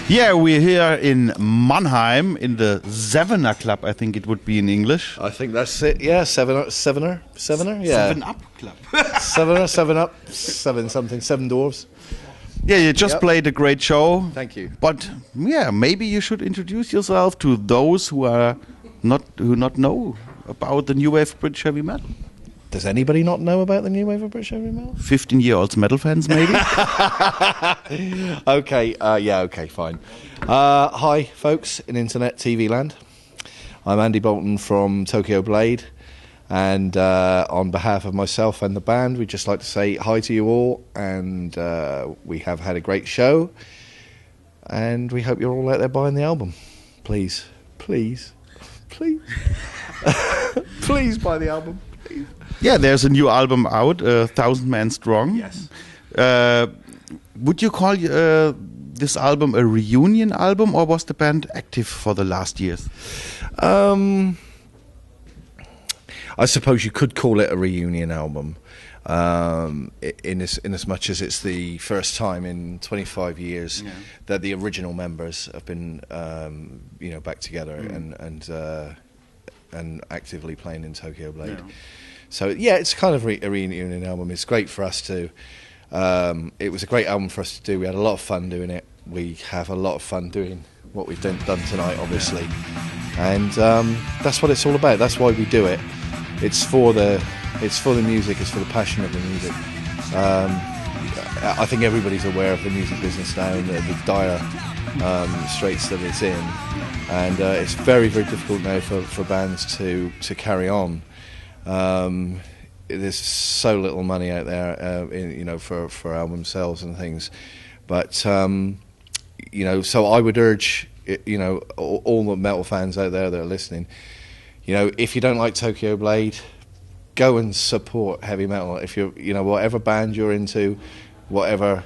Yeah, we're here in Mannheim in the Sevener Club, I think it would be in English. I think that's it, yeah, Sevener, yeah. 7 Up Club. Seven Up, seven something, Seven Dwarves. Yeah, you just played a great show. Thank you. But yeah, maybe you should introduce yourself to those who not know about the new wave of British heavy metal. Does anybody not know about the new wave of British heavy metal? 15-year-olds metal fans, maybe? Okay, fine. Hi, folks in Internet TV land. I'm Andy Boulton from Tokyo Blade, and on behalf of myself and the band, we'd just like to say hi to you all, and we have had a great show, and we hope you're all out there buying the album. Please. Please buy the album. Please. Yeah, there's a new album out, 1,000 Men Strong. Yes. Would you call this album a reunion album, or was the band active for the last years? I suppose you could call it a reunion album, in as much as it's the first time in 25 years that the original members have been, back together and actively playing in Tokyo Blade. Yeah. So yeah, it's kind of a reunion album. It's great for us to. It was a great album for us to do. We had a lot of fun doing it. We have a lot of fun doing what we've done tonight, obviously, and that's what it's all about. That's why we do it. It's for the music. It's for the passion of the music. I think everybody's aware of the music business now and the dire straits that it's in, and it's very, very difficult now for bands to carry on. There's so little money out there, for album sales and things, but so I would urge, all the metal fans out there that are listening, if you don't like Tokyo Blade, go and support heavy metal. If you're, whatever band you're into, whatever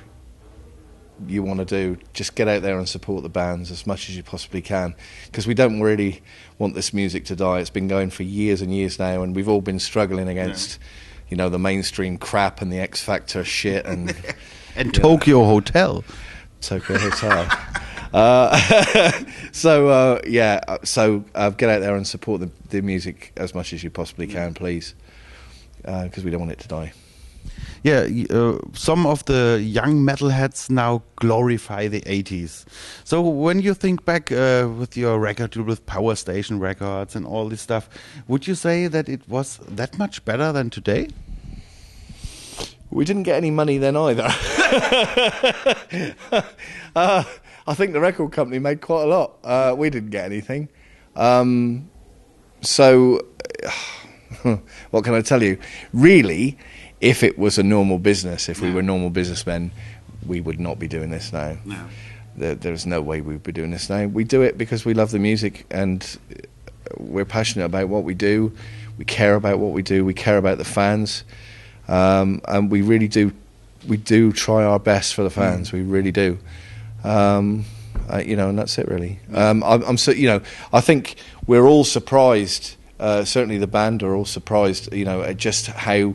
you want to do, just get out there and support the bands as much as you possibly can, because we don't really want this music to die. It's been going for years and years now, and we've all been struggling against the mainstream crap and the X Factor shit and and Tokyo Hotel. So get out there and support the music as much as you possibly can, please, because we don't want it to die. Yeah, some of the young metalheads now glorify the 80s. So when you think back with your record deal with Power Station Records and all this stuff, would you say that it was that much better than today? We didn't get any money then either. I think the record company made quite a lot. We didn't get anything. So, what can I tell you? Really, if it was a normal business, if we were normal businessmen, we would not be doing this now. No. There's no way we would be doing this now. We do it because we love the music and we're passionate about what we do. We care about what we do. We care about the fans. And we really do. We do try our best for the fans. We really do. And that's it really. I think we're all surprised. Certainly the band are all surprised. At just how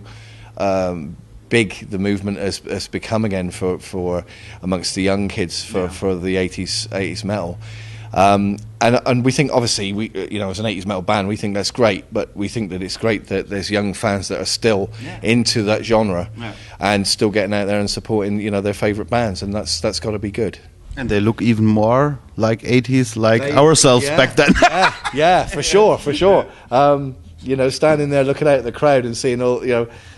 big the movement has become again for amongst the young kids for the 80s metal. And we think, obviously, as an 80s metal band, we think that's great, but we think that it's great that there's young fans that are still into that genre and still getting out there and supporting, their favourite bands, and that's got to be good. And they look even more like 80s, ourselves back then. For sure. Standing there looking out at the crowd and seeing all,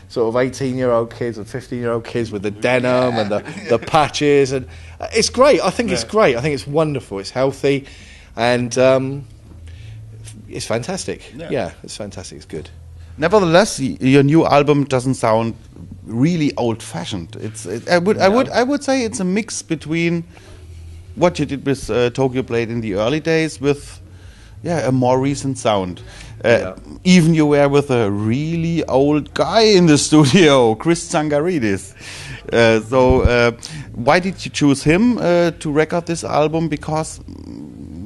sort of 18-year-old kids and 15-year-old kids with the denim and the patches, and it's great. I think it's great. I think it's wonderful. It's healthy, and it's fantastic. Yeah, it's fantastic. It's good. Nevertheless, your new album doesn't sound really old-fashioned. I would say it's a mix between what you did with Tokyo Blade in the early days with a more recent sound. Even you were with a really old guy in the studio, Chris Tsangarides. So why did you choose him to record this album? Because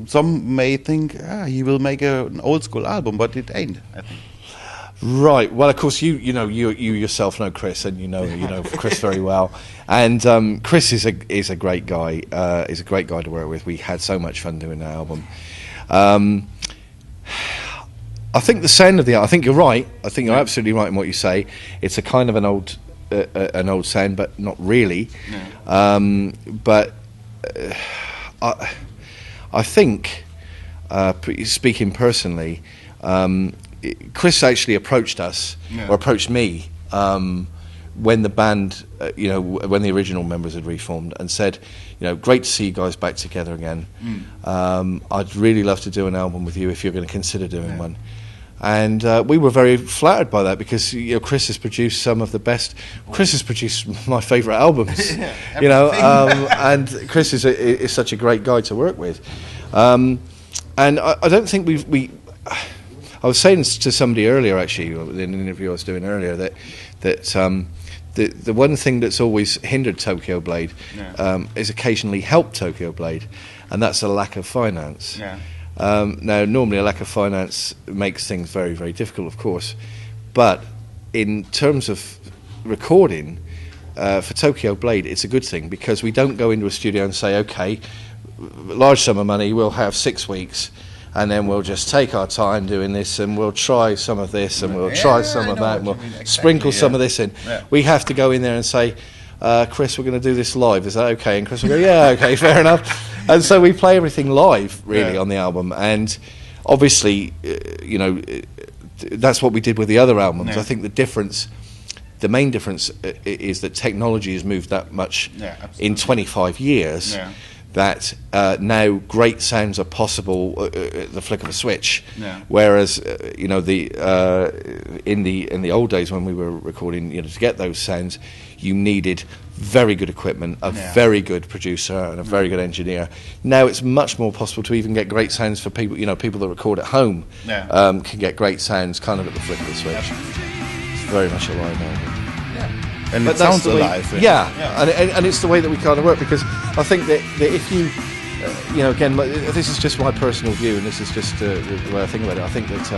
some may think he will make an old school album, but it ain't, I think. Right. Well, of course, you yourself know Chris, and you know Chris very well. And Chris is a great guy. He's a great guy to work with. We had so much fun doing the album. I think the sound of I think you're right. I think you're absolutely right in what you say. It's a kind of an old sound, but not really. No. But I think, speaking personally, Chris actually approached us, or approached me, when the band, when the original members had reformed, and said, great to see you guys back together again. I'd really love to do an album with you if you're going to consider doing one. And we were very flattered by that, because Chris has produced some of the best. Chris has produced my favourite albums, and Chris is such a great guy to work with. And I don't think I was saying to somebody earlier, actually, in an interview I was doing earlier, that the one thing that's always hindered Tokyo Blade is occasionally helped Tokyo Blade, and that's a lack of finance. Yeah. Now, normally a lack of finance makes things very, very difficult, of course, but in terms of recording, for Tokyo Blade, it's a good thing, because we don't go into a studio and say, okay, large sum of money, we'll have 6 weeks, and then we'll just take our time doing this, and we'll try some of this, and we'll try some of that, and we'll sprinkle some of this in. Yeah. We have to go in there and say, Chris, we're going to do this live, is that okay? And Chris will go, yeah, okay, fair enough. And so we play everything live, really, on the album. And obviously, that's what we did with the other albums. Yeah. I think the main difference is that technology has moved that much in 25 years, that now great sounds are possible at the flick of a switch. Yeah. Whereas, in the old days when we were recording, to get those sounds, you needed very good equipment, a very good producer, and a very good engineer. Now it's much more possible to even get great sounds for people. People that record at home can get great sounds kind of at the flick of the switch. It's very much alive now. And it sounds alive. And it's the way that we kind of work, because I think that if you, again, this is just my personal view, and this is just the way I think about it. I think that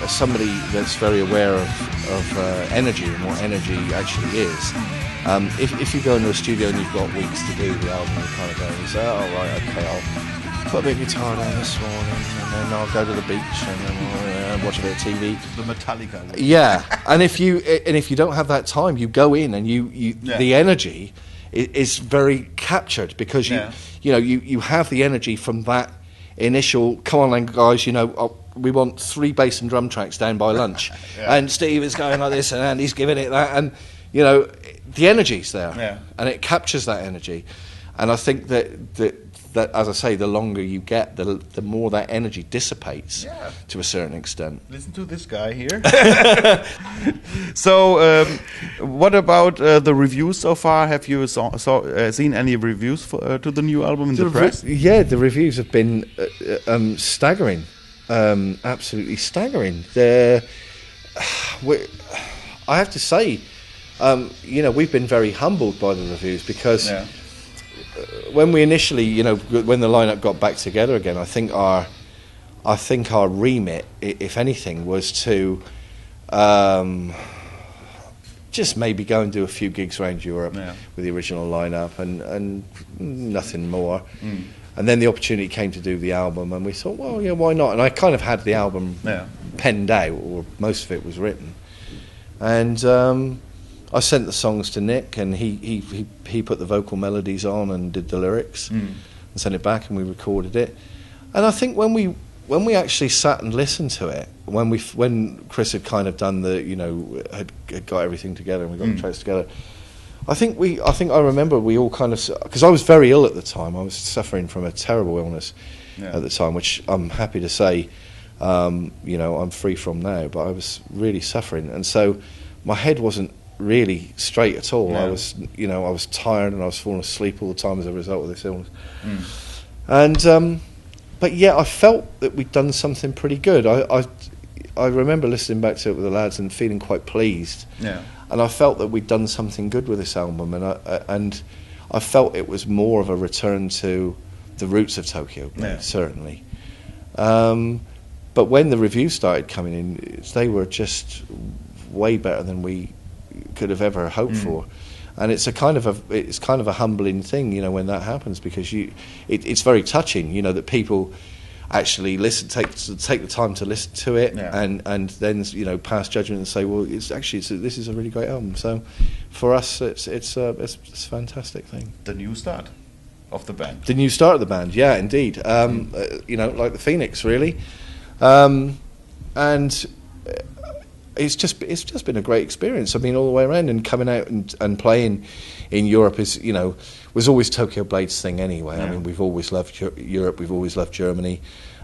as somebody that's very aware of energy and what energy actually is, if you go into a studio and you've got weeks to do the album, you kind of go and say, oh, right, okay, I'll put a bit of guitar down this morning, and then I'll go to the beach, and then I'll watch a bit of TV. The Metallica. Yeah, and if you don't have that time, you go in and the energy is very captured, because you have the energy from that initial, come on then guys, we want 3 bass and drum tracks down by lunch. And Steve is going like this, and Andy's giving it that, and the energy's there, and it captures that energy. And I think that as I say, the longer you get, the more that energy dissipates to a certain extent. Listen to this guy here. So, what about the reviews so far? Have you seen any reviews to the new album in the press? Yeah, the reviews have been staggering, absolutely staggering. I have to say, we've been very humbled by the reviews, because when we initially, when the lineup got back together again, I think our remit, if anything, was to just maybe go and do a few gigs around Europe with the original lineup, and nothing more. And then the opportunity came to do the album, and we thought, well, yeah, why not? And I kind of had the album penned out, or most of it was written, and I sent the songs to Nick, and he put the vocal melodies on and did the lyrics, and sent it back, and we recorded it. And I think when we actually sat and listened to it, when Chris had kind of done had got everything together, and we got the tracks together, I think I remember we all kind of, because I was very ill at the time. I was suffering from a terrible illness at the time, which I'm happy to say, I'm free from now. But I was really suffering, and so my head wasn't really straight at all. I was tired, and I was falling asleep all the time as a result of this illness. And but yeah, I felt that we'd done something pretty good. I remember listening back to it with the lads and feeling quite pleased. And I felt that we'd done something good with this album, and I felt it was more of a return to the roots of Tokyo Blade, certainly. But when the reviews started coming in, they were just way better than we could have ever hoped for. And it's kind of a humbling thing, when that happens, because it's very touching, that people actually take the time to listen to it, and then pass judgment and say, well, this is a really great album. So for us, it's a fantastic thing. The new start of the band. The new start of the band, yeah, indeed. Like the Phoenix, really. And it's just been a great experience. I mean, all the way around, and coming out and playing in Europe was always Tokyo Blade's thing anyway. Yeah. I mean, we've always loved Europe, we've always loved Germany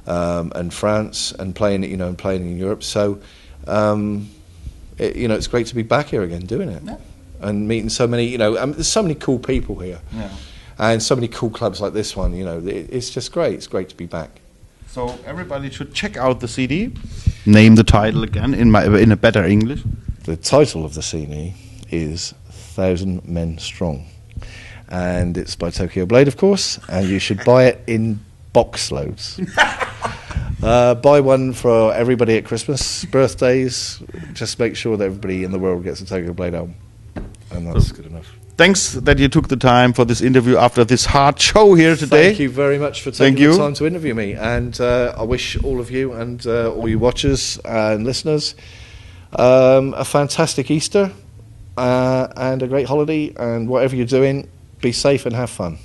and France, and playing in Europe. So, it's great to be back here again doing it, and meeting so many. There's so many cool people here, and so many cool clubs like this one. It's just great. It's great to be back. So everybody should check out the CD. Name the title again in a better English. The title of the CD is 1,000 Men Strong, and it's by Tokyo Blade, of course. And you should buy it in box loads. Buy one for everybody at Christmas, birthdays. Just make sure that everybody in the world gets a Tokyo Blade album, and that's good enough. Thanks that you took the time for this interview after this hard show here today. Thank you very much for taking the time to interview me. And I wish all of you and all you watchers and listeners a fantastic Easter and a great holiday. And whatever you're doing, be safe and have fun.